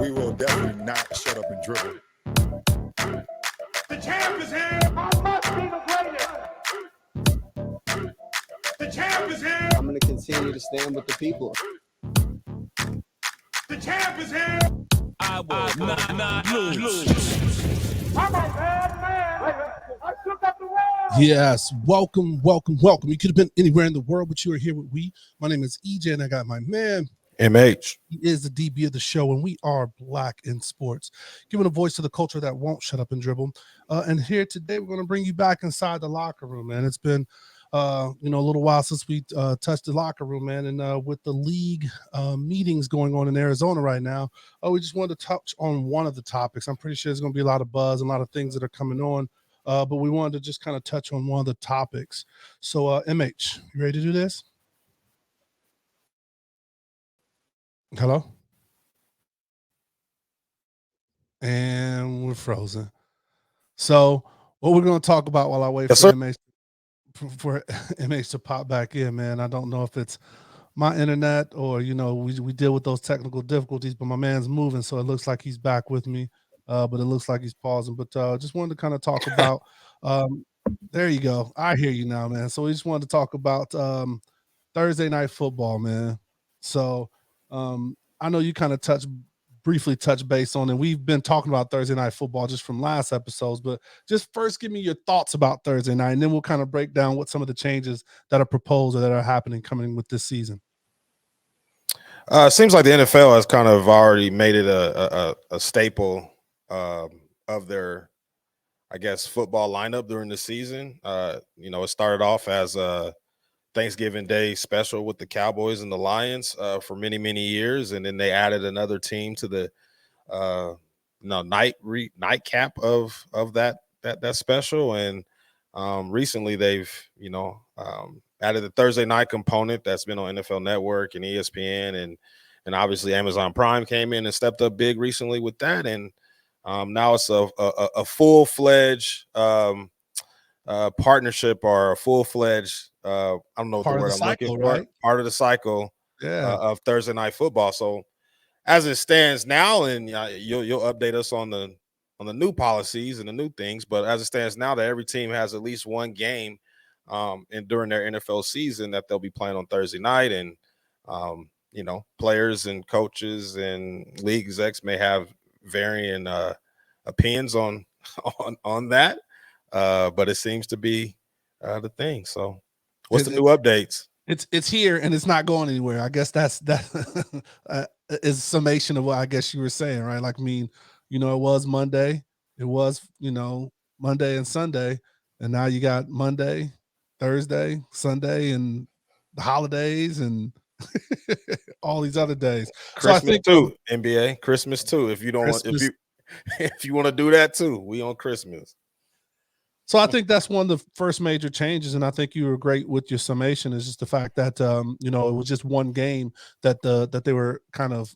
we will definitely not shut up and dribble. The champ is here. I must be the greatest. The champ is here. I'm going to continue to stand with the people. The champ is here. I will not lose. I'm a bad man. I shook up the world. Yes, welcome. You could have been anywhere in the world, but you are here with we. My name is EJ, and I got my man, MH. He is the DB of the show, and we are Black in Sports, giving a voice to the culture that won't shut up and dribble. And here today, we're going to bring you back inside the locker room, man. It's been, a little while since we touched the locker room, man. And with the league meetings going on in Arizona right now, we just wanted to touch on one of the topics. I'm pretty sure there's going to be a lot of buzz and a lot of things that are coming on. But we wanted to just kind of touch on one of the topics. So, MH, you ready to do this? Hello? And we're frozen. So, what we're going to talk about while I wait for MH to pop back in, man, I don't know if it's my internet or, we deal with those technical difficulties, but my man's moving, so it looks like he's back with me. But it looks like he's pausing. But just wanted to kind of talk about there you go. I hear you now, man. So we just wanted to talk about Thursday night football, man. So I know you kind of briefly touch base on, and we've been talking about Thursday night football just from last episodes, but just first give me your thoughts about Thursday night, and then we'll kind of break down what some of the changes that are proposed or that are happening coming with this season. Seems like the NFL has kind of already made it a staple of their, I guess, football lineup during the season. It started off as a Thanksgiving Day special with the Cowboys and the Lions for many, many years, and then they added another team to the nightcap of that special. And recently they've added the Thursday night component that's been on NFL Network and ESPN, and obviously Amazon Prime came in and stepped up big recently with that, and now it's a full-fledged partnership, or a full-fledged I don't know what the word I'm looking for. Right? Part of the cycle of Thursday night football. So as it stands now, and you'll update us on the new policies and the new things, but as it stands now, that every team has at least one game and during their NFL season that they'll be playing on Thursday night, and players and coaches and league execs may have varying opinions on that, but it seems to be the thing. So what's the new updates? It's here and it's not going anywhere. I guess that is a summation of what I guess you were saying, right? Like, it was Monday, it was Monday and Sunday, and now you got Monday, Thursday, Sunday, and the holidays and all these other days. Christmas, so I think too, NBA Christmas too. If you don't want, if you want to do that too, we on Christmas. So I think that's one of the first major changes, and I think you were great with your summation. Is just the fact that it was just one game that they were kind of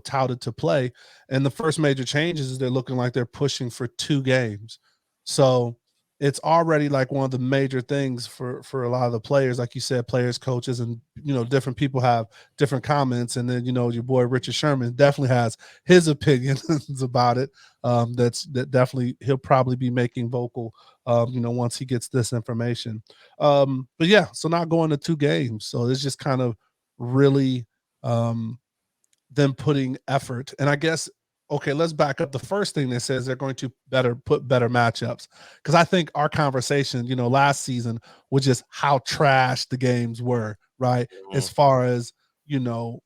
touted to play, and the first major changes is they're looking like they're pushing for 2 games. So it's already like one of the major things for a lot of the players, like you said, players, coaches, and different people have different comments. And then your boy Richard Sherman definitely has his opinions about it. That definitely he'll probably be making vocal, once he gets this information. But yeah, so not going to 2 games, so it's just kind of really them putting effort. And I guess, okay, let's back up. The first thing that says they're going to put better matchups, because I think our conversation, last season was just how trash the games were, right? Mm-hmm. As far as, the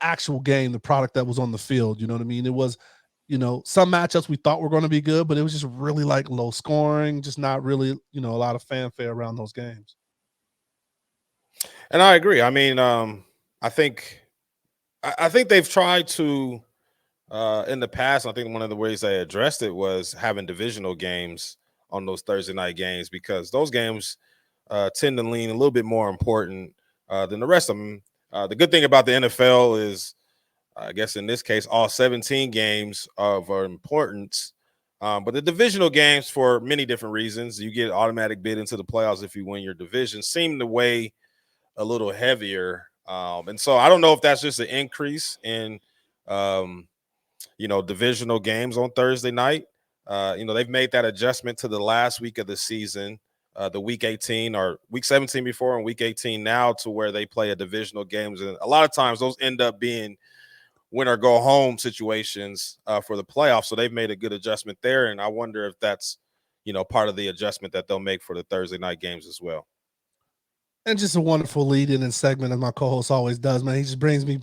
actual game, the product that was on the field, you know what I mean? It was, some matchups we thought were going to be good, but it was just really like low scoring, just not really, a lot of fanfare around those games. And I agree. I mean, I think they've tried to, in the past, I think one of the ways they addressed it was having divisional games on those Thursday night games, because those games tend to lean a little bit more important than the rest of them. The good thing about the NFL is, I guess in this case, all 17 games of importance. But the divisional games, for many different reasons, you get automatic bid into the playoffs if you win your division, seem to weigh a little heavier. And so I don't know if that's just an increase in divisional games on Thursday night. They've made that adjustment to the last week of the season, the week 18 or week 17 before and week 18 now, to where they play a divisional games. And a lot of times those end up being win or go home situations for the playoffs. So they've made a good adjustment there. And I wonder if that's, part of the adjustment that they'll make for the Thursday night games as well. And just a wonderful lead in and segment, as my co-host always does, man. He just brings me,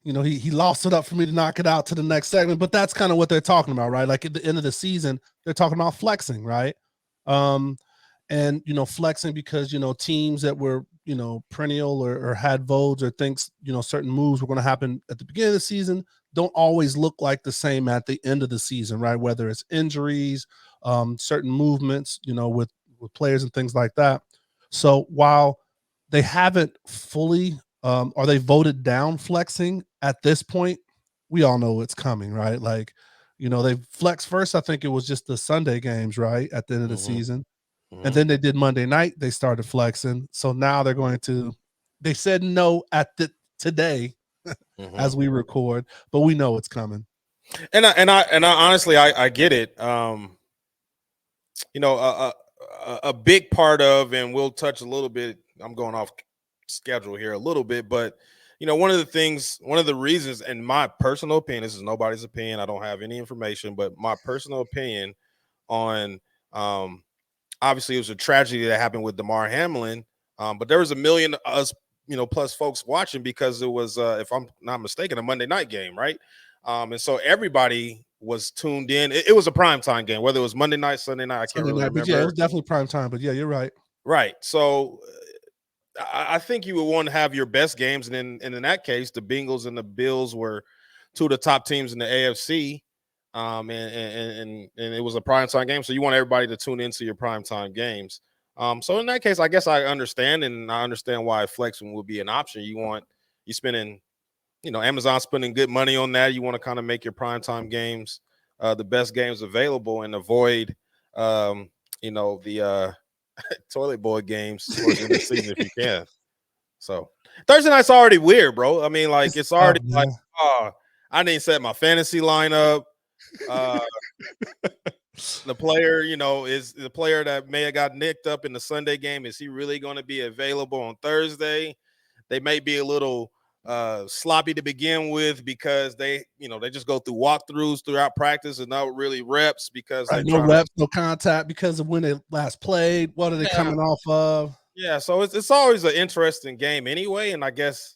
he lost it up for me to knock it out to the next segment. But that's kind of what they're talking about, right? Like at the end of the season, they're talking about flexing, right? And flexing because teams that were perennial or had votes or thinks certain moves were going to happen at the beginning of the season don't always look like the same at the end of the season, right? Whether it's injuries, certain movements, with players and things like that. So while they haven't fully or they voted down flexing at this point, we all know it's coming, right? Like, they flexed first. I think it was just the Sunday games, right? At the end of the season. And then they did Monday night. They started flexing. So now they said no at today as we record, but we know it's coming. And I honestly, I get it. A big part of, and we'll touch a little bit, I'm going off schedule here a little bit, but one of the reasons, in my personal opinion, this is nobody's opinion, I don't have any information, but my personal opinion on obviously it was a tragedy that happened with Damar Hamlin, but there was a million us plus folks watching because it was if I'm not mistaken, a Monday night game, right? And so everybody was tuned in. It was a primetime game, whether it was Monday night, Sunday night, I can't really remember. But yeah, it was definitely prime time. But yeah, you're right. Right. So I think you would want to have your best games, and in that case, the Bengals and the Bills were two of the top teams in the AFC. And it was a primetime game, so you want everybody to tune into your primetime games. So in that case, I guess I understand, and I understand why flexing would be an option. You spending, Amazon spending good money on that. You want to kind of make your primetime games the best games available and avoid, the toilet boy games towards the end of the season if you can. So Thursday night's already weird, bro. I mean, like it's already like, I didn't set my fantasy lineup. The player, is the player that may have got nicked up in the Sunday game. Is he really going to be available on Thursday? They may be a little sloppy to begin with because they just go through walkthroughs throughout practice and not really reps because no reps, no contact because of when they last played. What are they coming off of? Yeah, so it's always an interesting game anyway, and I guess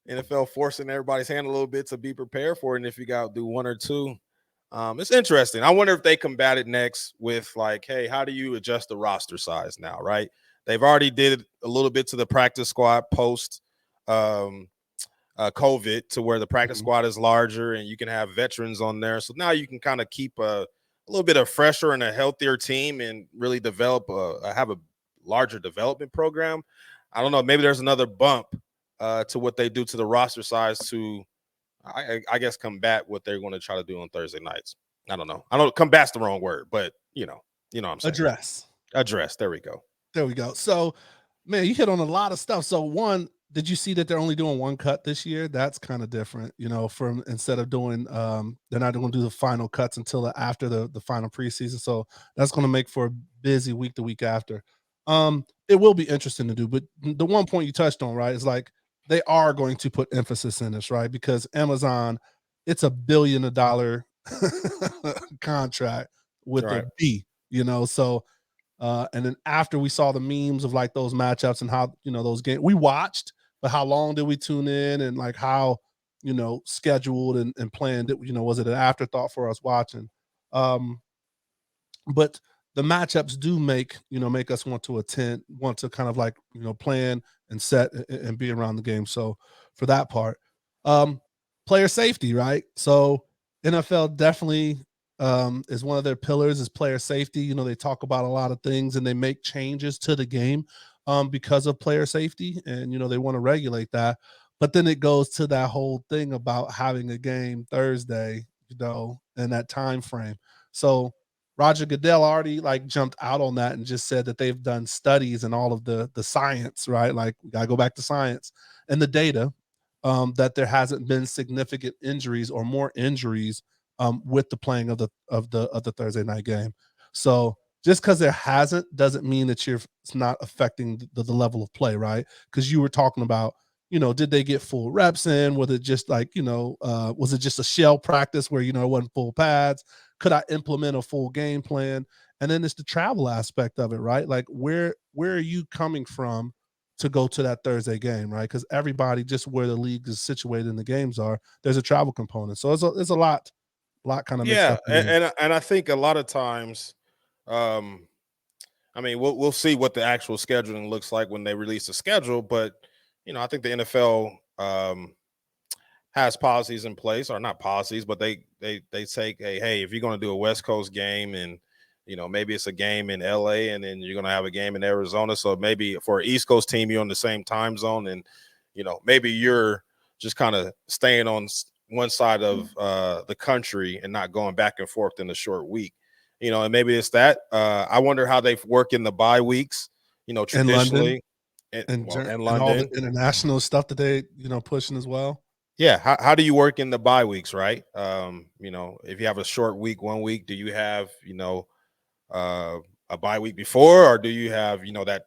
NFL forcing everybody's hand a little bit to be prepared for it. And if you got to do one or two, it's interesting. I wonder if they combat it next with like, hey, how do you adjust the roster size now, right? They've already did a little bit to the practice squad post COVID to where the practice squad is larger and you can have veterans on there. So now you can kind of keep a little bit of fresher and a healthier team and really develop have a larger development program. I don't know. Maybe there's another bump to what they do to the roster size to, I guess, combat what they're going to try to do on Thursday nights. I don't know. I don't combat's the wrong word, but you know what I'm saying. Address. There we go. So, man, you hit on a lot of stuff. So one, did you see that they're only doing one cut this year? That's kind of different, from instead of doing, they're not going to do the final cuts until after the final preseason. So that's going to make for a busy week the week after. It will be interesting to do, but the one point you touched on, right, is like they are going to put emphasis in this, right? Because Amazon, it's $1 billion contract with a B, so and then after we saw the memes of like those matchups and how those games we watched, but how long did we tune in and like how scheduled and planned it, was it an afterthought for us watching? But the matchups do make us want to kind of like plan and set and be around the game. So for that part, player safety, right? So NFL definitely is one of their pillars is player safety. They talk about a lot of things and they make changes to the game because of player safety, and they want to regulate that. But then it goes to that whole thing about having a game Thursday, in that time frame. So Roger Goodell already like jumped out on that and just said that they've done studies and all of the science, right? Like we gotta go back to science and the data that there hasn't been significant injuries or more injuries with the playing of the Thursday night game. So just because there hasn't doesn't mean that it's not affecting the level of play, right? Because you were talking about, did they get full reps in? Was it just like, was it just a shell practice where, it wasn't full pads? Could I implement a full game plan? And then it's the travel aspect of it, right? Like where are you coming from to go to that Thursday game, right? Because everybody, just where the league is situated and the games are, there's a travel component. So it's a lot kind of mixed Yeah, up in there. and I think a lot of times, um, I mean, we'll see what the actual scheduling looks like when they release the schedule, but I think the NFL has policies in place, or not policies, but they say, hey, if you're going to do a West Coast game, and maybe it's a game in LA, and then you're going to have a game in Arizona, so maybe for an East Coast team you're on the same time zone, and maybe you're just kind of staying on one side of the country and not going back and forth in a short week, and maybe it's that. I wonder how they work in the bye weeks, In London traditionally, and, and well, in and all the London. international stuff that they, pushing as well. Yeah, how do you work in the bye weeks, right? If you have a short week, 1 week, do you have, uh, a bye week before, or do you have, that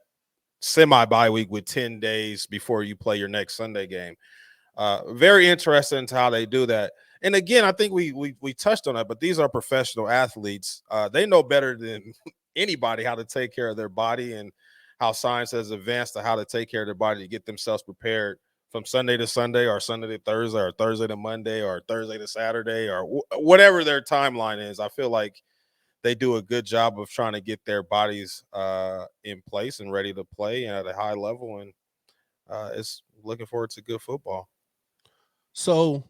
semi bye week with 10 days before you play your next Sunday game? Very interesting to how they do that. And again, I think we touched on that, but these are professional athletes. They know better than anybody how to take care of their body, and how science has advanced to how to take care of their body to get themselves prepared from Sunday to Sunday, or Sunday to Thursday, or Thursday to Monday, or Thursday to Saturday, or whatever their timeline is. I feel like they do a good job of trying to get their bodies in place and ready to play and at a high level. And it's looking forward to good football. So,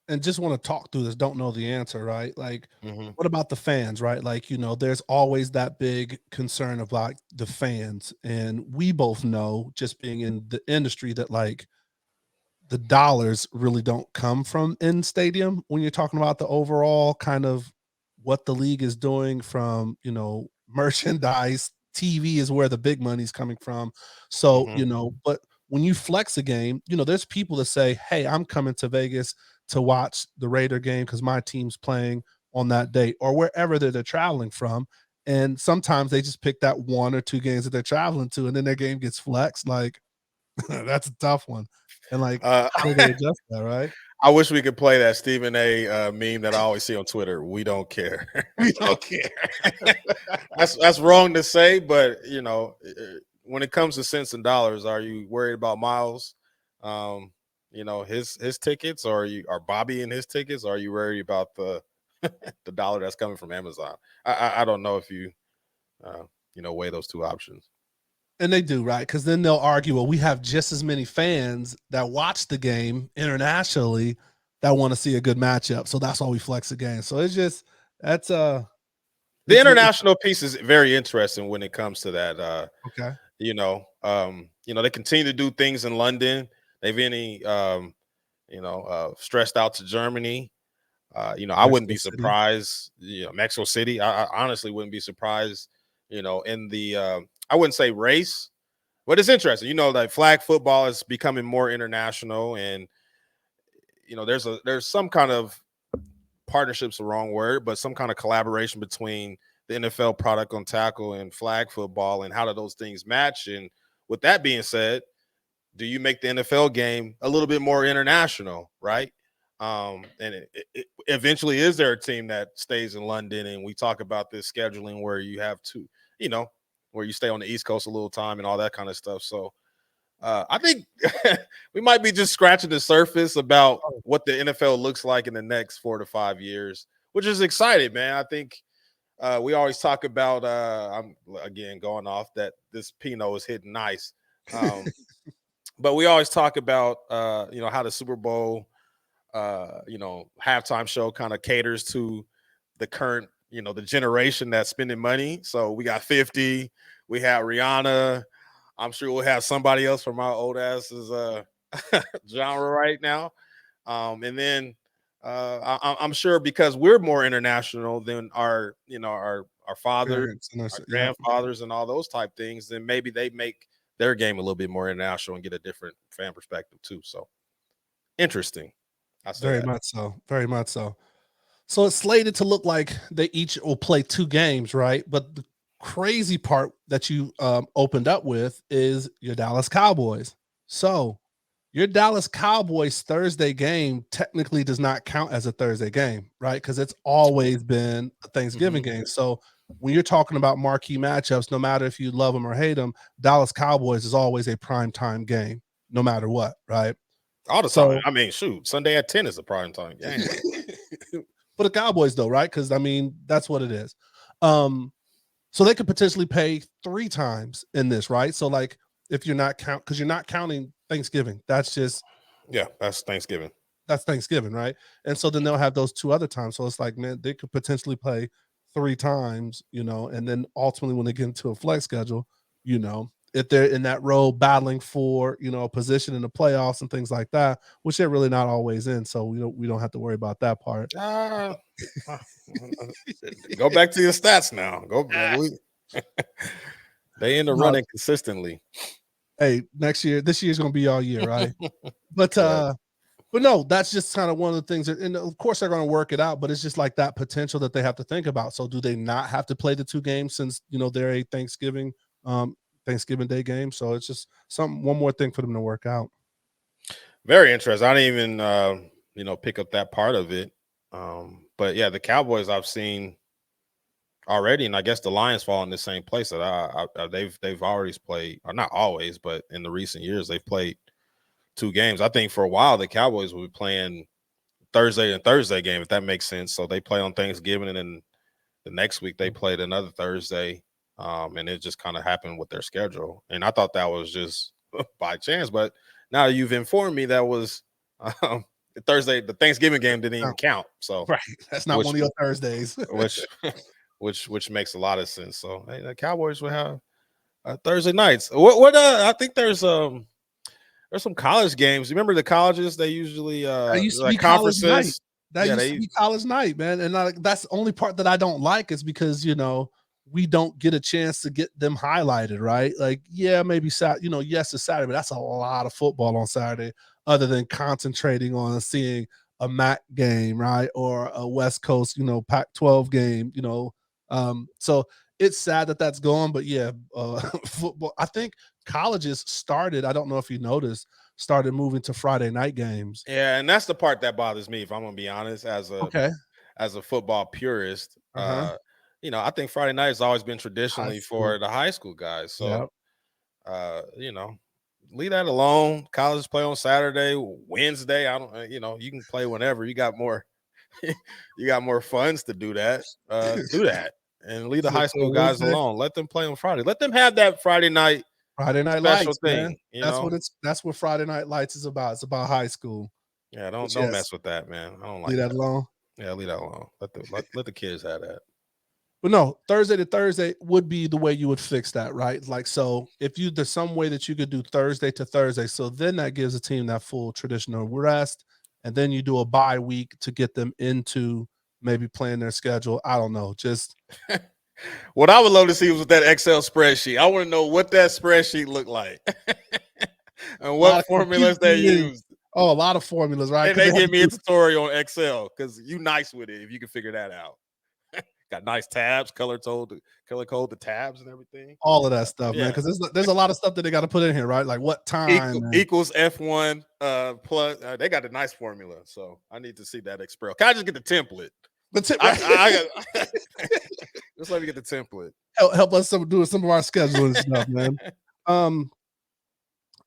and just want to talk through this, don't know the answer, right? Like, Mm-hmm. what about the fans, right? Like, there's always that big concern about the fans. And we both know, just being in the industry, that like the dollars really don't come from in stadium when you're talking about the overall kind of what the league is doing from, merchandise. TV is where the big money's coming from. So, Mm-hmm. but when you flex a game, there's people that say, hey, I'm coming to Vegas to watch the Raider game because my team's playing on that date, or wherever they're traveling from. And sometimes they just pick that one or two games that they're traveling to, and then their game gets flexed. Like, that's a tough one. And like, how do they adjust that, right? I wish we could play that Stephen A. Meme that I always see on Twitter. We don't care. We don't care. That's wrong to say, but when it comes to cents and dollars, are you worried about Miles? His tickets, or are Bobby and his tickets? Or are you worried about the the dollar that's coming from Amazon? I don't know if you weigh those two options. And they do, right? Because then they'll argue, well, we have just as many fans that watch the game internationally that want to see a good matchup. So that's why we flex the game. So it's just, that's The it's international piece is very interesting when it comes to that. okay. They continue to do things in London. They've stressed out to Germany. I wouldn't Mexico be City. surprised. Mexico City. I honestly wouldn't be surprised. In the I wouldn't say race, but it's interesting. That flag football is becoming more international, and there's some kind of partnership's the wrong word, but some kind of collaboration between the NFL product on tackle and flag football, and how do those things match? And with that being said, do you make the NFL game a little bit more international, right? And eventually, is there a team that stays in London? And we talk about this scheduling where you have to, where you stay on the East Coast a little time and all that kind of stuff. So I think we might be just scratching the surface about what the NFL looks like in the next 4 to 5 years, which is exciting, man. I think we always talk about, I'm again going off that this Pinot is hitting nice. But we always talk about, how the Super Bowl, halftime show kind of caters to the current, the generation that's spending money. So we got 50, we have Rihanna. I'm sure we'll have somebody else from our old asses genre right now. And then I'm sure because we're more international than our fathers, Parents and our yeah. grandfathers, and all those type things, then maybe they make their game a little bit more international and get a different fan perspective too. So interesting. I say Very that. much so. Very much so. So it's slated to look like they each will play 2 games, right? But the crazy part that you opened up with is your Dallas Cowboys. So your Dallas Cowboys Thursday game technically does not count as a Thursday game, right? Because it's always been a Thanksgiving game. So when you're talking about marquee matchups, no matter if you love them or hate them, Dallas Cowboys is always a prime time game, no matter what, right? All the So time. I mean, shoot, Sunday at 10 is a prime time game. for the Cowboys, though, right? Because I mean, that's what it is. So they could potentially pay 3 times in this, right? So like if you're not because you're not counting Thanksgiving, that's just Yeah, that's Thanksgiving. that's Thanksgiving, right? And so then they'll have those 2 other times. So it's like, man, they could potentially play 3 times, and then ultimately when they get into a flex schedule, if they're in that role battling for, a position in the playoffs and things like that, which they're really not always in. So we don't have to worry about that part. Go back to your stats now. They end up running consistently. Hey, this year's gonna be all year, right? But no, that's just kind of one of the things and of course they're going to work it out, but it's just like that potential that they have to think about. So do they not have to play the 2 games since they're a Thanksgiving Day game? So it's just one more thing for them to work out. Very interesting. I didn't even pick up that part of it. But yeah, the Cowboys I've seen already, and I guess the Lions fall in the same place that they've always played, or not always, but in the recent years they've played 2 games. I think for a while the Cowboys will be playing Thursday and Thursday game, if that makes sense. So they play on Thanksgiving, and then the next week they played another Thursday, and it just kind of happened with their schedule. And I thought that was just by chance, but now you've informed me that was the Thursday. The Thanksgiving game didn't even count. So right, that's not one of your Thursdays. which makes a lot of sense. So hey, the Cowboys will have Thursday nights. What I think there's some college games. Remember the colleges? They usually That used to like be college night. conferences. That used to be college night, man. And that's the only part that I don't like is because we don't get a chance to get them highlighted, right? Like, yeah, maybe yes, it's Saturday, but that's a lot of football on Saturday, other than concentrating on seeing a MAC game, right? Or a West Coast, Pac-12 game, so it's sad that that's gone, but yeah, football. I think colleges started, I don't know if you noticed, started moving to Friday night games. Yeah, and that's the part that bothers me, if I'm gonna be honest, as a football purist. I think Friday night has always been traditionally for the high school guys. So leave that alone. Colleges play on Saturday, Wednesday. I don't, you can play whenever. You got more you got more funds to do that. Do that. And leave the high school guys alone. Let them play on Friday. Let them have that Friday night lights, thing. Man. That's what Friday Night Lights is about. It's about high school. Yeah, don't mess with that, man. I don't like leave that alone. Yeah, leave that alone. Let the kids have that. But no, Thursday to Thursday would be the way you would fix that, right? Like, so if there's some way that you could do Thursday to Thursday, so then that gives a team that full traditional rest, and then you do a bye week to get them into maybe playing their schedule. I don't know. Just what I would love to see was that Excel spreadsheet. I want to know what that spreadsheet looked like and what formulas they used. Oh, a lot of formulas, right? And they give me a tutorial on Excel because you nice with it if you can figure that out. Got nice tabs, color code the tabs and everything. All of that stuff, man. Because there's a lot of stuff that they got to put in here, right? Like what time equals F1 plus. They got a nice formula, so I need to see that Excel. Can I just get the template? Just let me get the template. Help us do some of our scheduling stuff, man. And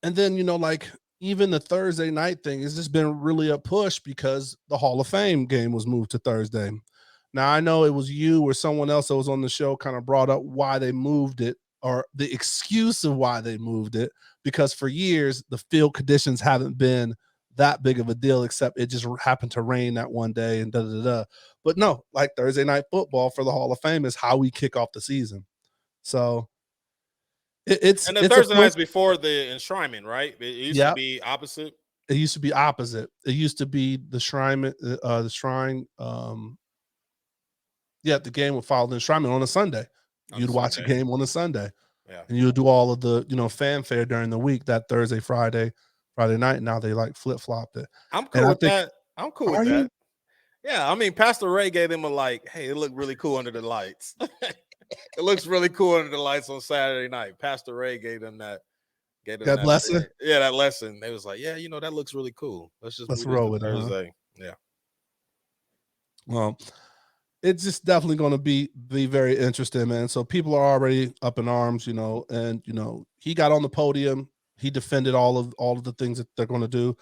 then like even the Thursday night thing has just been really a push because the Hall of Fame game was moved to Thursday. Now, I know it was you or someone else that was on the show kind of brought up why they moved it or the excuse of why they moved it, because for years, the field conditions haven't been that big of a deal, except it just happened to rain that one day and da-da-da. But no, like Thursday night football for the Hall of Fame is how we kick off the season. So it's and the Thursday nights before the enshrinement, right? It used to be opposite. It used to be opposite. It used to be the shrine. The game would follow the enshrinement on a Sunday. You'd watch a game on a Sunday. Yeah. And you would do all of the, fanfare during the week, that Thursday, Friday, Friday night. Now they like flip flopped it. I'm And cool I with think, that. I'm cool are with you? that. Yeah, I mean, Pastor Ray gave them a like, hey, it looked really cool under the lights. It looks really cool under the lights on Saturday night. Pastor Ray gave them that. God bless her. Yeah, that lesson. They was like, yeah, that looks really cool. Let's just Let's move this roll to with it, huh? Thursday. Yeah. Well, it's just definitely going to be very interesting, man. So people are already up in arms, and he got on the podium. He defended all of the things that they're going to do.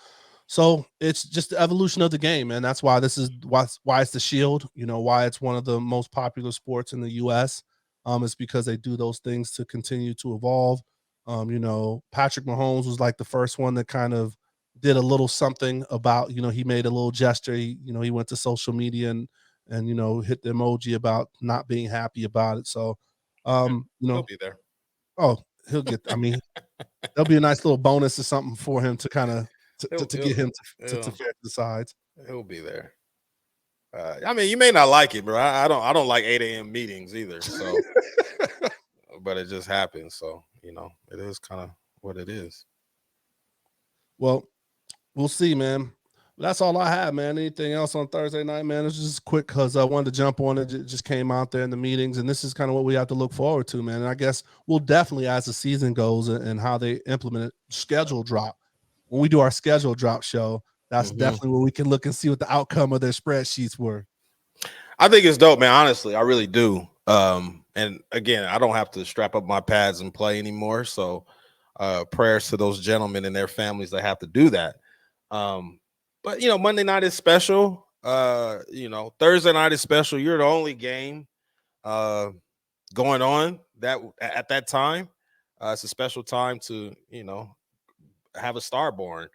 So it's just the evolution of the game, man. That's why this is why it's the Shield. Why it's one of the most popular sports in the U.S. It's because they do those things to continue to evolve. Patrick Mahomes was like the first one that kind of did a little something about. He made a little gesture. He went to social media and hit the emoji about not being happy about it. So, He'll be there. oh, he'll get. I mean, there'll be a nice little bonus or something for him to kind of to get him to fair the sides. He'll be there. I mean, you may not like it, bro. I don't like 8 a.m. meetings either. So, but it just happens. So, it is kind of what it is. Well, we'll see, man. That's all I have, man. Anything else on Thursday night, man? It's just quick because I wanted to jump on it. It just came out there in the meetings, and this is kind of what we have to look forward to, man. And I guess we'll definitely, as the season goes and how they implement it, schedule drop. When we do our schedule drop show, that's definitely where we can look and see what the outcome of their spreadsheets were. I think it's dope, man. Honestly, I really do. And again, I don't have to strap up my pads and play anymore. So prayers to those gentlemen and their families that have to do that. But Monday night is special. Thursday night is special. You're the only game going on that at that time. It's a special time to have a star born.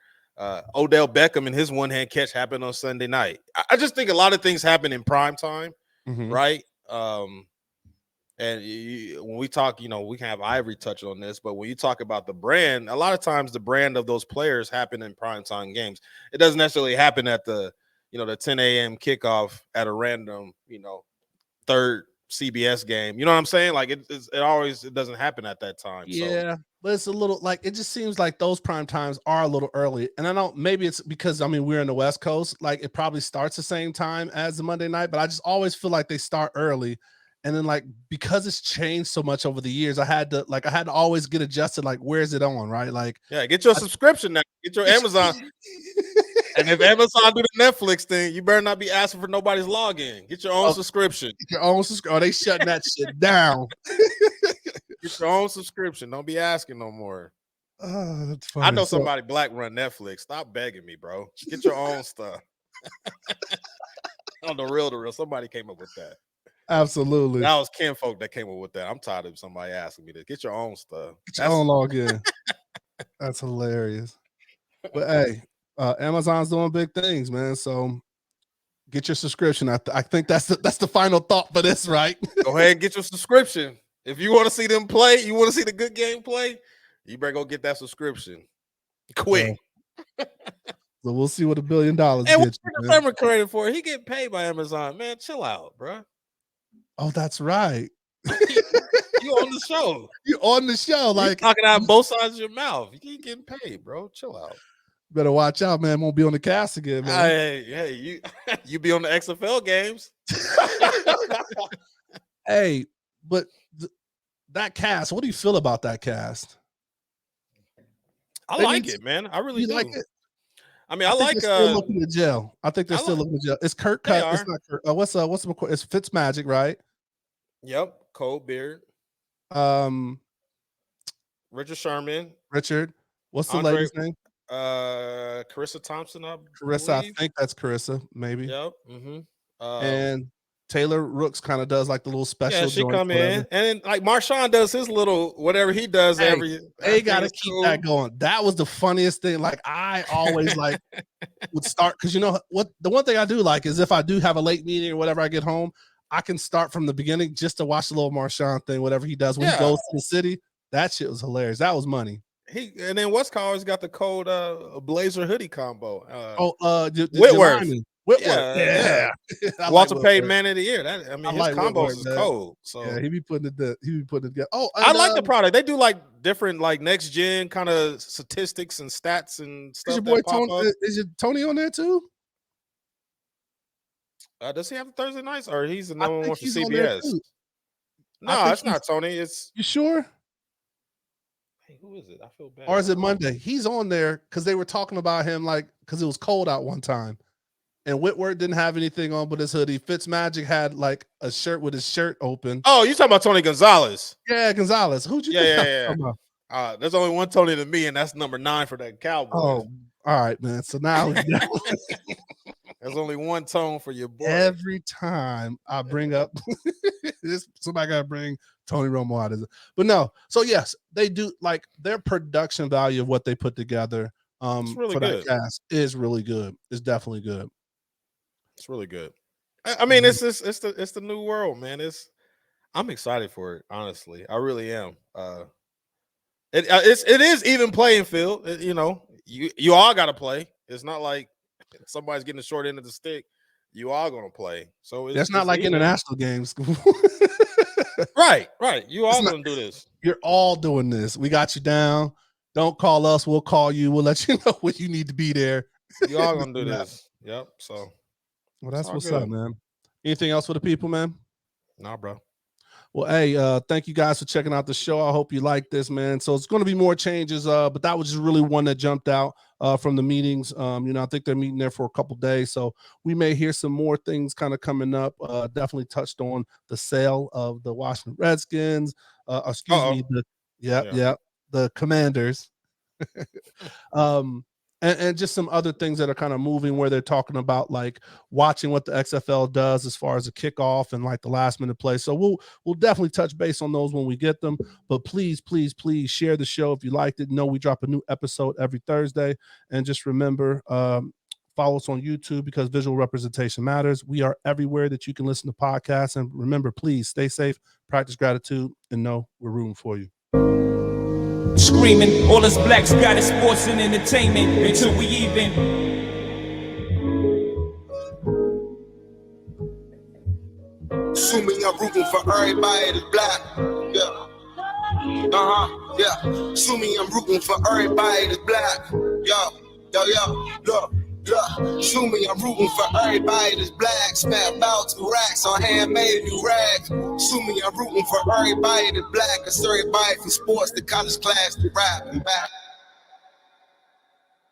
Odell Beckham and his one-hand catch happened on Sunday night. I just think a lot of things happen in prime time, right? And when we talk, we can have Ivory touch on this, but when you talk about the brand, a lot of times the brand of those players happen in primetime games. It doesn't necessarily happen at the 10 a.m. kickoff at a random, third CBS game. You know what I'm saying? Like it doesn't happen at that time. Yeah, but it's a little like it just seems like those prime times are a little early. And I know maybe it's because we're in the West Coast, like it probably starts the same time as the Monday night, but I just always feel like they start early. And then because it's changed so much over the years, I had to always get adjusted. Like, where's it on? Right. Like, yeah, get your subscription now. Get your Amazon. And if Amazon do the Netflix thing, you better not be asking for nobody's login. Get your own subscription. Get your own subscription. Oh, they shutting that shit down. Get your own subscription. Don't be asking no more. Oh, that's funny. I know somebody black run Netflix. Stop begging me, bro. Get your own stuff. On the real, somebody came up with that. Absolutely. That was kinfolk that came up with that. I'm tired of somebody asking me to get your own stuff. Get your own login. That's hilarious. But hey, Amazon's doing big things, man. So get your subscription. I think that's the final thought for this, right? Go ahead and get your subscription. If you want to see them play, you want to see the good game play, you better go get that subscription. Quick. So we'll see what $1 billion and gets. What's Summer credit for? He get paid by Amazon, man. Chill out, bro. Oh, that's right. You on the show. You on the show. Like you're talking out both sides of your mouth. You ain't getting paid, bro. Chill out. Better watch out, man. Won't be on the cast again, man. Hey, you be on the XFL games. Hey, but that cast, what do you feel about that cast? I like it, man. I really do. Like it? I mean, I like still looking to jail. I think they're still looking to jail. It's Kirk Cut. It's not Kirk. What's it's Fitzmagic, right? Yep. Cold Beard. Richard Sherman. Richard. What's the lady's name? Carissa Thompson. I think that's Carissa, maybe. Yep. And Taylor Rooks kind of does like the little special. Yeah, she come in, and like Marshawn does his little whatever he does They gotta keep that going. That was the funniest thing. Like I always would start because what the one thing I do like is if I do have a late meeting or whatever, I get home, I can start from the beginning just to watch the little Marshawn thing, whatever he does when he goes to the city. That shit was hilarious. That was money. And then Westcott always got the cold blazer hoodie combo. Whitworth. Whitworth. Yeah. I Walter like Payton Whitworth. Man of the Year. That I mean, I his like combos Whitworth, is man. cold. So Yeah, he be putting it together. Oh, I and, like the product. They do like different, like next gen kind of statistics and stats and Is stuff your boy that pop Tony? up. Is your Tony on there too? Does he have the Thursday nights, or he's the I number think one for he's on there CBS? too. I No, think it's not Tony. It's You sure? hey, who is it? I feel bad. Or is it Monday? He's on there because they were talking about him like because it was cold out one time. And Whitworth didn't have anything on but his hoodie. Fitzmagic had like a shirt with his shirt open. Oh, you talking about Tony Gonzalez? Yeah, Gonzalez. Who'd you Yeah, think I was yeah, talking about? yeah. There's only one Tony to me, and that's number 9 for that Cowboys. Oh, all right, man. So now There's only one tone for your boy. every time I bring up this, somebody got to bring Tony Romo out of it. But no, so yes, they do like their production value of what they put together It's really for good. that cast is really good. It's definitely good. It's really good. I mean, it's the new world, man. I'm excited for it. Honestly, I really am. It is even playing field. You know, you all got to play. It's not like somebody's getting the short end of the stick. You all gonna play. So That's not like even. international games. Right. You all not- gonna do this. You're all doing this. We got you down. Don't call us. We'll call you. We'll let you know when you need to be there. You all gonna do this. Yep. So Well, that's all what's good. up, man. Anything else for the people, man? Nah, bro. Well, hey, thank you guys for checking out the show. I hope you like this, man. So it's going to be more changes, but that was just really one that jumped out from the meetings. I think they're meeting there for a couple days, so we may hear some more things kind of coming up. Definitely touched on the sale of the Washington Redskins. The Commanders. And just some other things that are kind of moving where they're talking about like watching what the XFL does as far as a kickoff and like the last minute play. So we'll definitely touch base on those when we get them. But please share the show if you liked it. Know we drop a new episode every Thursday. And just remember, follow us on YouTube because visual representation matters. We are everywhere that you can listen to podcasts. And remember, please stay safe, practice gratitude, and know we're rooting for you. Screaming, all us blacks got is sports and entertainment until we even. Assuming I'm rooting for everybody that's black. Yeah. Yeah. Assuming I'm rooting for everybody that's black. Look. Assuming I'm rooting for everybody that's black. Spent about 2 racks on handmade new rags. Assuming I'm rooting for everybody that's black. It's everybody from sports to college class to rap and back.